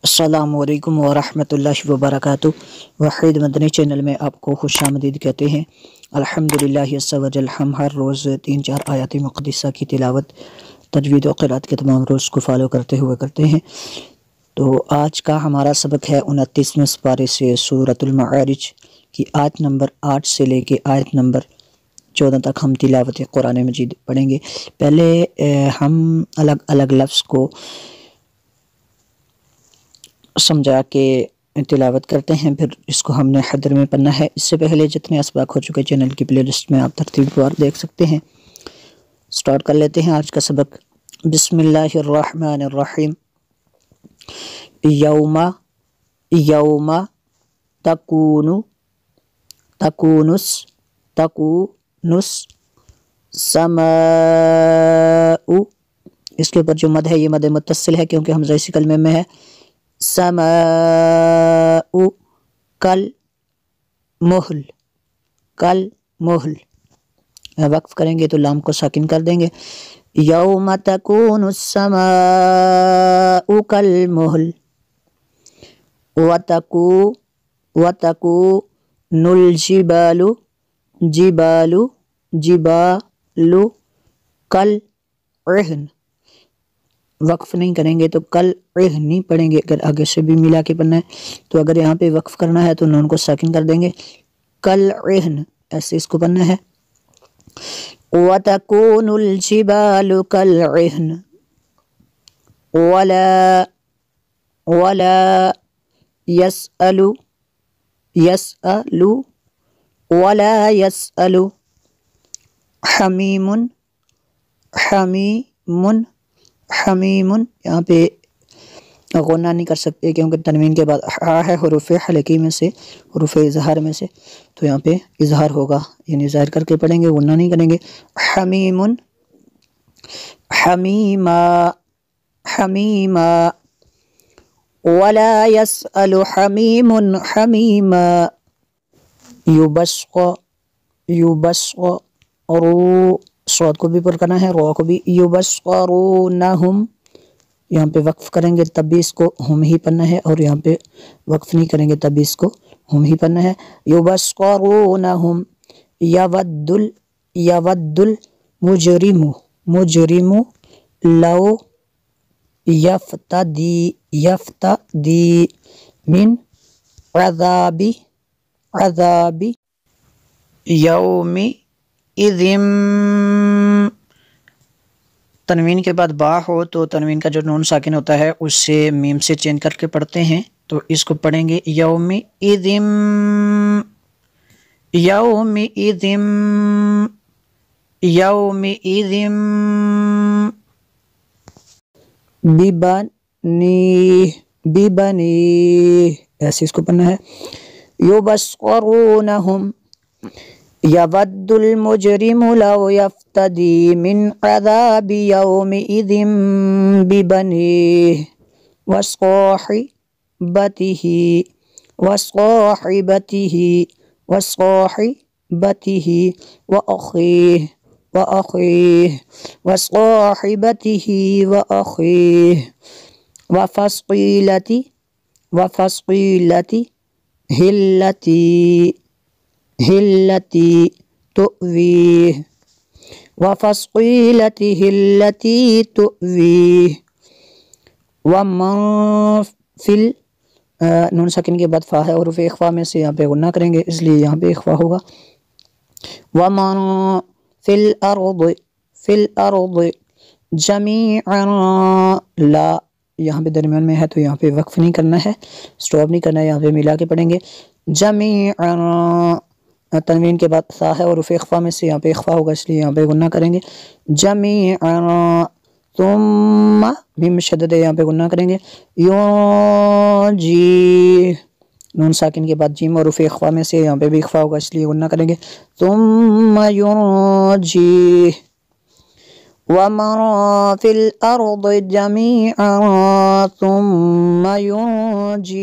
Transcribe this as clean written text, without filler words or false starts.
अस्सलामु अलैकुम वरहमतुल्लाहि वबरकातुहू। वहीद मदनी चैनल में आपको खुश आमदीद कहते हैं। अल्हम्दुलिल्लाह अज़्ज़ा व जल, हम हर रोज़ 3-4 आयत मुक़द्दसा की तिलावत, तजवीद व क़िराअत के तमाम रोज़ को फॉलो करते हुए करते हैं। तो आज का हमारा सबक है 29वें पारे से सूरतुल मआरिज की आयत नंबर 8 से लेके आयत नंबर 14 तक हम तिलावत कुरान मजीद पढ़ेंगे। पहले हम अलग अलग लफ्ज़ को समझा के तिलावत करते हैं, फिर इसको हमने हदर में पढ़ना है। इससे पहले जितने असबाक हो चुके चैनल की प्ले लिस्ट में आप तरतीबवार देख सकते हैं। स्टार्ट कर लेते हैं आज का सबक। बिस्मिल्लाहिर्रहमानिर्रहीम। यौमा यौमा तकूनुस समाउ। इसके ऊपर जो मद है ये मद मुत्तसिल है क्योंकि हमज़ा इसी कलमे में है। समाउ कल मुहल वक्फ करेंगे तो लाम को साकिन कर देंगे। यौम तकूनुस समाउ कल मुहल वतकूनुल जिबालु कल इहन। वक्फ नहीं करेंगे तो कल नहीं पढ़ेंगे। अगर आगे से भी मिला के पढ़ना है तो अगर यहाँ पे वक्फ करना है तो नून को साकिन कर देंगे। कल इहन ऐसे इसको पढ़ना है। वतकूनुल जिबालु कल इहन वला यसअलु हमीमुन। यहाँ पे गुन्ना नहीं कर सकते क्योंकि तनवीन के बाद आ है हुरूफ़ हलकी में से, हुरूफ़ इज़हार में से, तो यहाँ पे इज़हार होगा, यानी ज़ाहिर करके पढ़ेंगे, गुन्ना नहीं करेंगे। हमीमा वला यसअलु हमीमुन हमीमा। युबस्क़रू स्वाद को भी पर करना है, रो को भी। युबस्क़रूनहुम यहाँ पे वक्फ करेंगे तब भी इसको हम ही पढ़ना है, और यहाँ पे वक्फ नहीं करेंगे तब भी इसको हम ही पढ़ना है। युबस्क़रूनहुम यवद्दुल मुजरिमु लौ यफ्तदी मिन अज़ाबि यौमि इज़िम। तनवीन के बाद बा हो तो तनवीन का जो नून साकिन होता है उससे मीम से चेंज करके पढ़ते हैं, तो इसको पढ़ेंगे यौमि इज़िम बिबनी ऐसे इसको पढ़ना है। युबस्क़रूनहुम यवद्दुल मुजरिमु लौ यफ्तदी मिन अज़ाबि यौमि इज़िम बिबनीहि वस्साहिबतिहि वअख़ीहि वफ़सीलति हिल्लती तुअवीह वमन फिल। नून साकिन के बाद फा है और इख्फा में से यहाँ पे गुन्ना करेंगे, इसलिए यहाँ पे इख्फा होगा। वमन फिल अर्द जमीअन ला, यहाँ पे दरमियान में है तो यहाँ पे वक्फ नहीं करना है, स्टॉप नहीं करना है, यहाँ पे मिला के पढ़ेंगे। जमीअन तनवीन के बाद सा है और इख्फा में से यहाँ पे इख्फा होगा, इसलिए यहाँ पे गुन्ना करेंगे। जमीअन तुम्मा मीम शद्दद यहाँ पे गुन्ना करेंगे। जी नून साकिन के बाद जीम और इख्फा में से यहाँ पे भी इख्फा होगा, इसलिए गुन्ना करेंगे। तुम्मा युनजी वमन फिल अर्द जमीअन तुम्मा युनजी।